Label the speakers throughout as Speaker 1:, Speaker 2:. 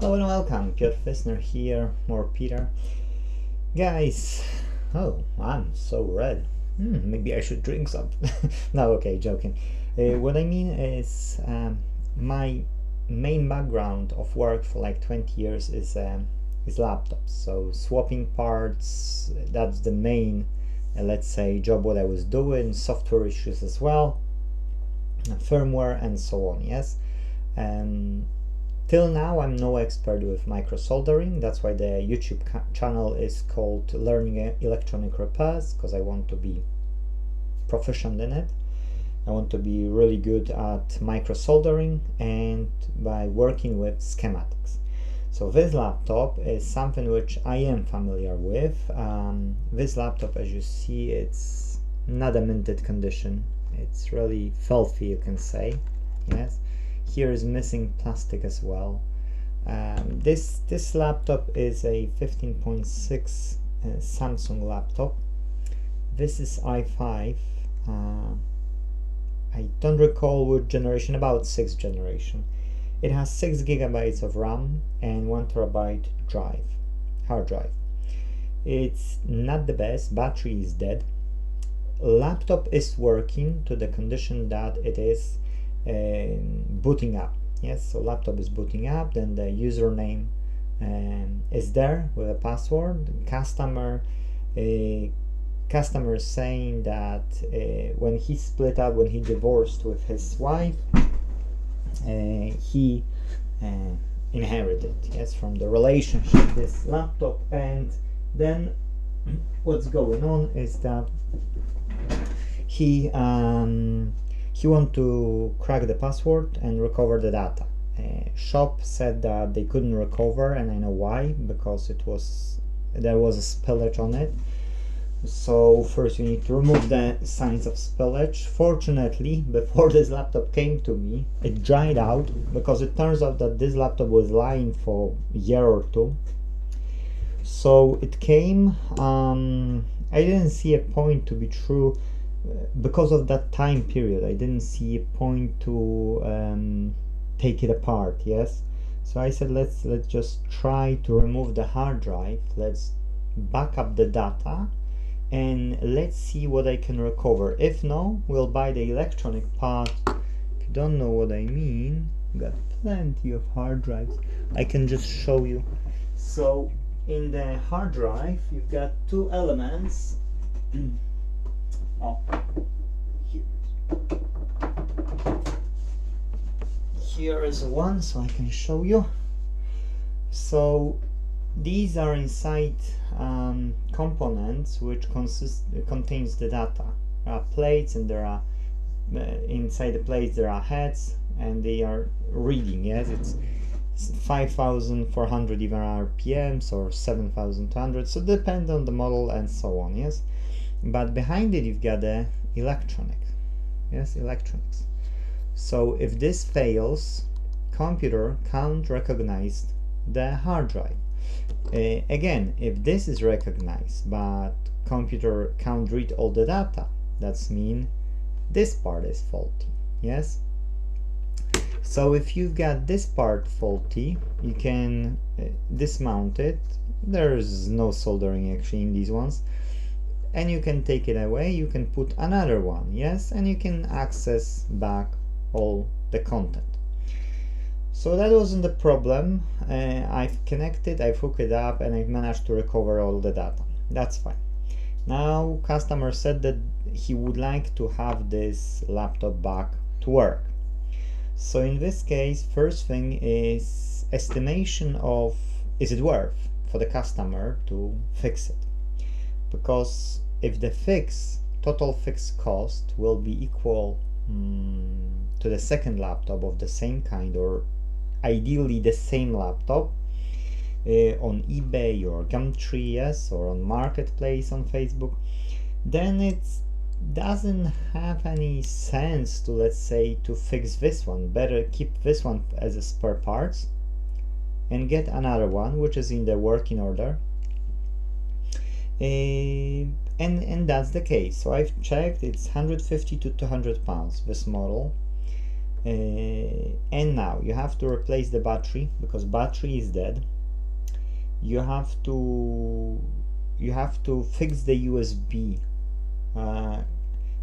Speaker 1: Hello and welcome, Piotr Fisner here, more Peter. Guys, oh, I'm so red. Maybe I should drink something. No, okay, joking. What I mean is my main background of work for like 20 years is laptops. So swapping parts, that's the main, let's say, job what I was doing, software issues as well, firmware and so on, yes. Till now, I'm no expert with micro soldering. That's why the YouTube channel is called Learning Electronic Repairs, because I want to be proficient in it. I want to be really good at micro soldering and by working with schematics. So this laptop is something which I am familiar with. This laptop, as you see, it's not a minted condition. It's really filthy, you can say. Yes. Here is missing plastic as well. This laptop is a 15.6 Samsung laptop. This is i5. I don't recall which generation, about 6th generation. It has 6 gigabytes of RAM and 1 terabyte hard drive. It's not the best, battery is dead. Laptop is working to the condition that it is booting up. Yes, so laptop is booting up, then the username is there with a password. Customer is saying that when he split up, when he divorced with his wife, he inherited, yes, from the relationship this laptop. And then what's going on is that he want to crack the password and recover the data. Shop said that they couldn't recover, and I know why, because there was a spillage on it. So first you need to remove the signs of spillage. Fortunately, before this laptop came to me, it dried out, because it turns out that this laptop was lying for a year or two. So it came. I didn't see a point to be true. Because of that time period, I didn't see a point to take it apart. Yes, so I said let's just try to remove the hard drive, let's back up the data, and let's see what I can recover. If no, we'll buy the electronic part. If you don't know what I mean, got plenty of hard drives. I can just show you. So in the hard drive you've got two elements. Oh, here is one, so I can show you. So these are inside components which contains the data. There are plates, and there are inside the plates there are heads, and they are reading. Yes, it's 5,400 even RPMs or 7,200. So depend on the model and so on. Yes. But behind it you've got the electronics. So if this fails, computer can't recognize the hard drive. Again, if this is recognized but computer can't read all the data, that's mean this part is faulty. Yes. So if you've got this part faulty, you can dismount it. There's no soldering actually in these ones. And you can take it away, you can put another one, yes, and you can access back all the content. So that wasn't the problem. I've connected, I've hooked it up, and I've managed to recover all the data. That's fine. Now customer said that he would like to have this laptop back to work. So in this case, first thing is estimation of is it worth for the customer to fix it. Because if the total fixed cost will be equal to the second laptop of the same kind, or ideally the same laptop on eBay or Gumtree, yes, or on Marketplace on Facebook, then it doesn't have any sense to, let's say, to fix this one. Better keep this one as a spare parts and get another one which is in the working order. And that's the case. So I've checked, it's 150 to 200 pounds this model. And now you have to replace the battery because battery is dead. You have to fix the USB.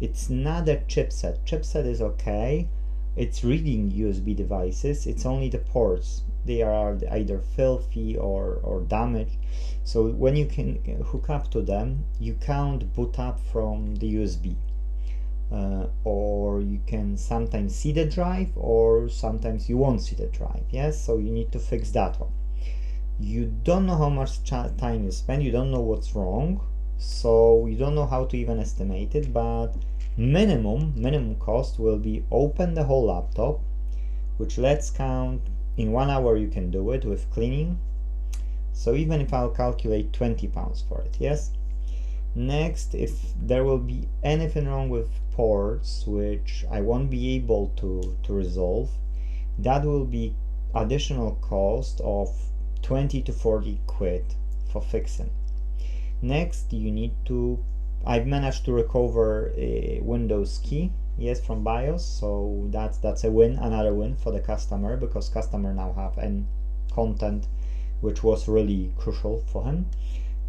Speaker 1: It's not a chipset. Chipset is okay. It's reading USB devices. It's only the ports. They are either filthy or damaged. So when you can hook up to them, you can't boot up from the USB. Or you can sometimes see the drive, or sometimes you won't see the drive. Yes, so you need to fix that one. You don't know how much time you spend, you don't know what's wrong, so you don't know how to even estimate it, but minimum cost will be open the whole laptop, which let's count in 1 hour you can do it with cleaning. So even if I'll calculate 20 pounds for it, yes. Next, if there will be anything wrong with ports which I won't be able to resolve, that will be additional cost of 20 to 40 quid for fixing. Next, you need to, I've managed to recover a Windows key, yes, from BIOS, so that's a win, another win for the customer, because customer now have an content which was really crucial for him.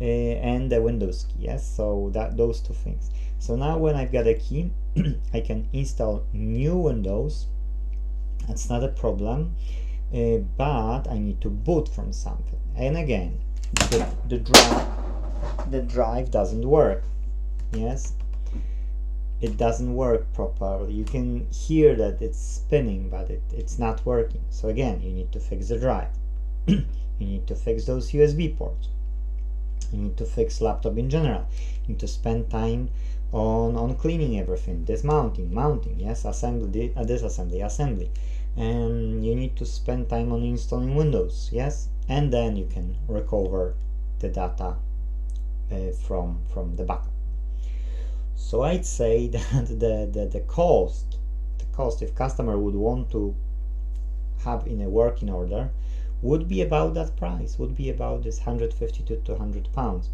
Speaker 1: And the Windows key, yes, so those two things. So now when I've got a key, I can install new Windows. That's not a problem, but I need to boot from something. And again, the drive doesn't work. Yes, it doesn't work properly. You can hear that it's spinning, but it's not working. So again, you need to fix the drive. You need to fix those USB ports. You need to fix laptop in general. You need to spend time on cleaning everything, dismounting, mounting, yes, assembly, disassembly, and you need to spend time on installing Windows, yes, and then you can recover the data from the backup. So I'd say that the cost if customer would want to have in a working order would be about that price, would be about this 150 to 200 pounds.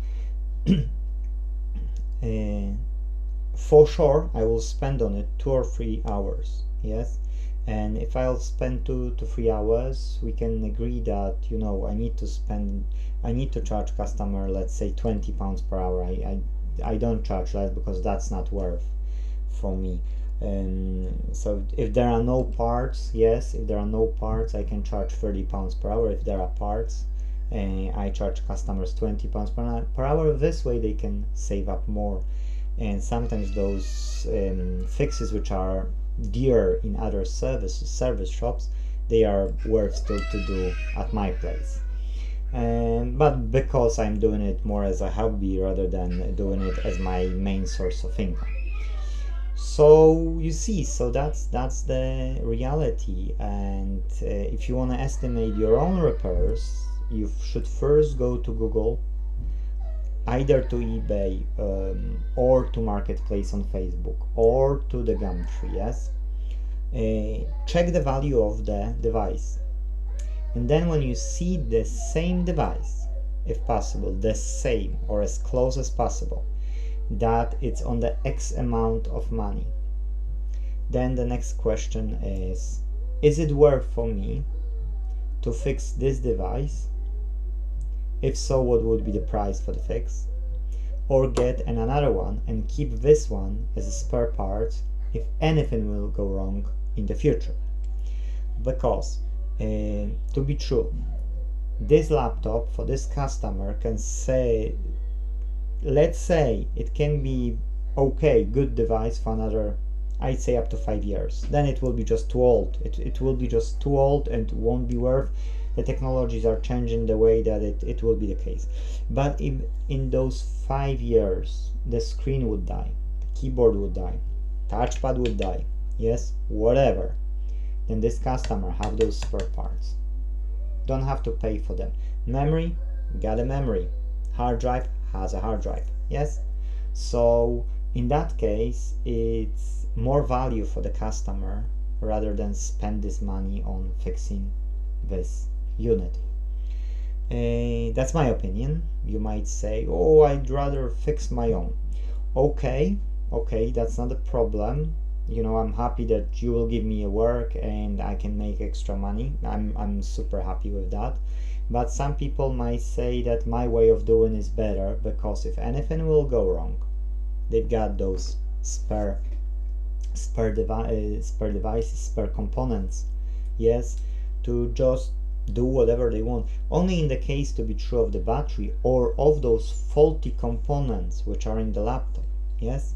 Speaker 1: For sure, I will spend on it 2 or 3 hours, yes, and if I'll spend 2 to 3 hours, we can agree that, you know, I need to charge customer, let's say 20 pounds per hour. I don't charge less because that's not worth for me. So if there are no parts, yes, if there are no parts, I can charge 30 pounds per hour. If there are parts, I charge customers 20 pounds per hour. This way they can save up more. And sometimes those fixes which are dear in other service shops, they are worth still to do at my place. But because I'm doing it more as a hobby rather than doing it as my main source of income. So you see, so that's the reality. And if you want to estimate your own repairs, you should first go to Google, either to eBay or to Marketplace on Facebook or to the Gumtree, yes. Check the value of the device, and then when you see the same device, if possible the same or as close as possible, that it's on the X amount of money, then the next question is it worth for me to fix this device? If so, what would be the price for the fix? Or get another one and keep this one as a spare part if anything will go wrong in the future. Because to be true, this laptop for this customer can say, let's say it can be okay, good device for another, I'd say up to 5 years. Then it will be just too old. It will be just too old and won't be worth. The technologies are changing the way that it will be the case. But if in those 5 years the screen would die, the keyboard would die, touchpad would die, yes, whatever, then this customer have those spare parts. Don't have to pay for them. Memory, got a memory. Hard drive has a hard drive, yes. So in that case, it's more value for the customer rather than spend this money on fixing this unit. That's my opinion. You might say, oh, I'd rather fix my own. Okay, that's not a problem. you know, I'm happy that you will give me a work and I can make extra money. I'm super happy with that. But some people might say that my way of doing is better, because if anything will go wrong, they've got those spare devices, spare components, yes, to just do whatever they want. Only in the case to be true of the battery or of those faulty components which are in the laptop, yes.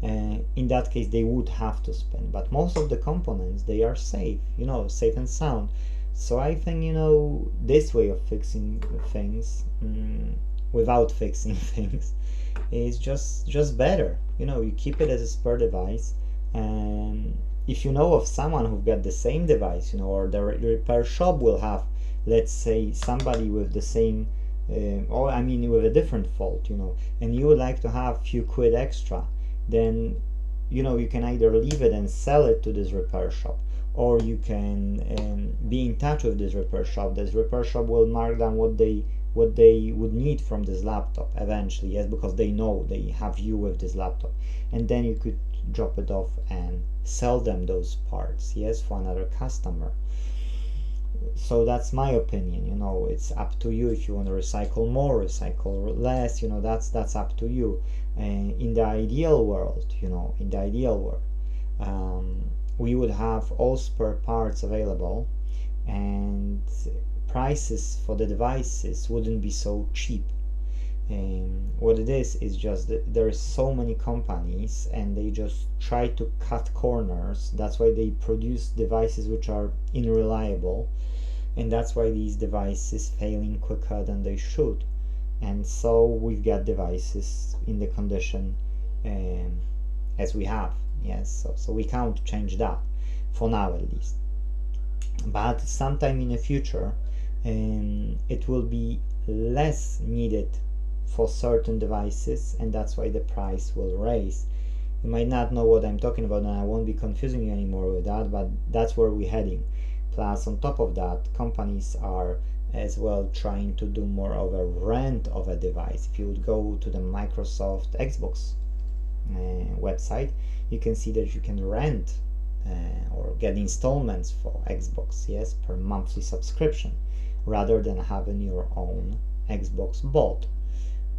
Speaker 1: In that case they would have to spend, but most of the components, they are safe, you know, safe and sound. So I think, you know, this way of fixing things without fixing things is just better. You know, you keep it as a spare device, and if you know of someone who got the same device, you know, or the repair shop will have, let's say, somebody with the same or I mean with a different fault, you know, and you would like to have a few quid extra, then, you know, you can either leave it and sell it to this repair shop, or you can be in touch with this repair shop. This repair shop will mark down what they would need from this laptop eventually, yes, because they know they have you with this laptop, and then you could drop it off and sell them those parts, yes, for another customer. So that's my opinion, you know. It's up to you if you want to recycle more, recycle less, you know. That's up to you. And in the ideal world, you know, in the ideal world, we would have all spare parts available, and prices for the devices wouldn't be so cheap. And what it is just that there is so many companies and they just try to cut corners. That's why they produce devices which are unreliable, and that's why these devices failing quicker than they should. And so we've got devices in the condition as we have, yes. So we can't change that for now, at least. But sometime in the future it will be less needed for certain devices, and that's why the price will raise. You might not know what I'm talking about, and I won't be confusing you anymore with that, but that's where we're heading. Plus, on top of that, companies are as well trying to do more of a rent of a device. If you would go to the Microsoft Xbox website, you can see that you can rent or get installments for Xbox, yes, per monthly subscription, rather than having your own Xbox bought.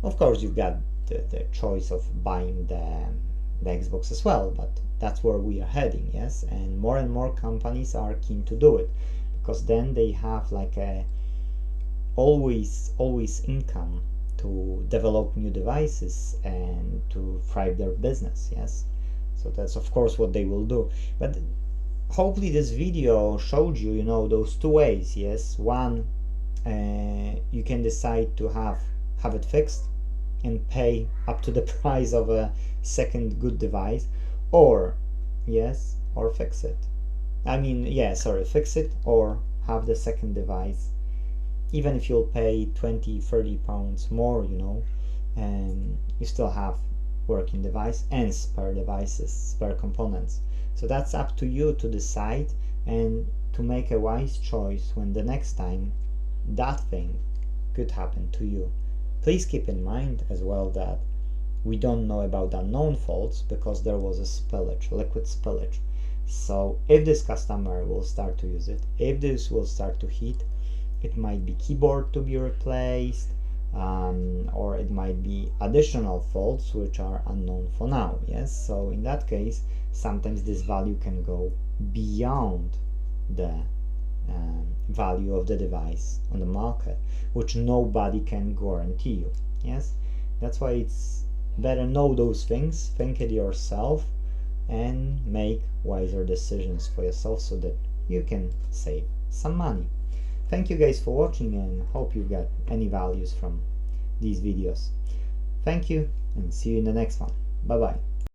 Speaker 1: Of course, you've got the choice of buying the Xbox as well, but that's where we are heading, yes. And more companies are keen to do it, because then they have like a always income to develop new devices and to thrive their business, yes. So that's of course what they will do. But hopefully this video showed you, you know, those two ways, yes. One, you can decide to have it fixed and pay up to the price of a second good device, or yes, or fix it. I mean, yeah, sorry, fix it or have the second device, even if you'll pay 20-30 pounds more, you know, and you still have working device and spare devices, spare components. So that's up to you to decide and to make a wise choice when the next time that thing could happen to you. Please keep in mind as well that we don't know about unknown faults, because there was a spillage, liquid spillage. So if this customer will start to use it, if this will start to heat, it might be keyboard to be replaced, or it might be additional faults which are unknown for now, yes. So in that case, sometimes this value can go beyond the value of the device on the market, which nobody can guarantee you, yes. That's why it's better know those things, think it yourself, and make wiser decisions for yourself so that you can save some money. Thank you guys for watching, and hope you got any values from these videos. Thank you, and see you in the next one. Bye bye.